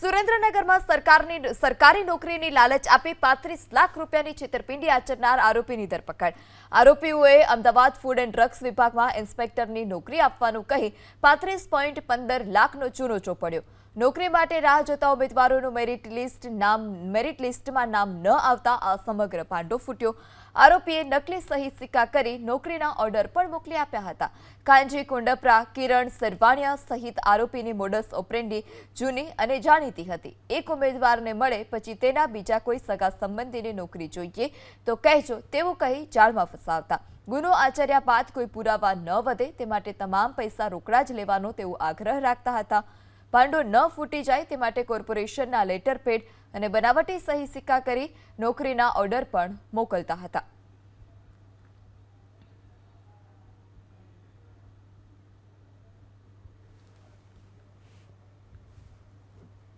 સુરેન્દ્રનગરમાં સરકારી નોકરીની લાલચ આપી 35 લાખ રૂપિયાની છેતરપિંડી આચરનાર આરોપીની ધરપકડ। આરોપીઓએ અમદાવાદ ફૂડ એન્ડ ડ્રગ્સ વિભાગમાં ઇન્સ્પેક્ટરની નોકરી આપવાનું કહી 35.15 લાખનો ચૂનો ચોપડ્યો। નોકરી માટે રાહ જોતા ઉમેદવારોનું મેરિટ લિસ્ટમાં નામ ન આવતા આ સમગ્ર ભાંડો ફૂટ્યો। આરોપીએ નકલી સહી સિક્કા કરી નોકરીના ઓર્ડર પણ મોકલી આપ્યા હતા। કાંજી કોંડપરા, કિરણ સરવાણિયા સહિત આરોપીની મોડસ ઓપરેન્ડી જૂની અને જાણીતી હતી। એક ઉમેદવારને મળે પછી તેના બીજા કોઈ સગા સંબંધીની નોકરી જોઈએ તો કહેજો તેવું કહી જાળમાં ફસાવતા। ગુનો આચર્યા બાદ કોઈ પુરાવા ન વધે તે માટે તમામ પૈસા રોકડા જ લેવાનો તેવો આગ્રહ રાખતા હતા। ભાંડો ન ફૂટી જાય તે માટે કોર્પોરેશનના લેટર પેડ અને બનાવટી સહી સિક્કા કરી નોકરીના ઓર્ડર પણ મોકલતા હતા।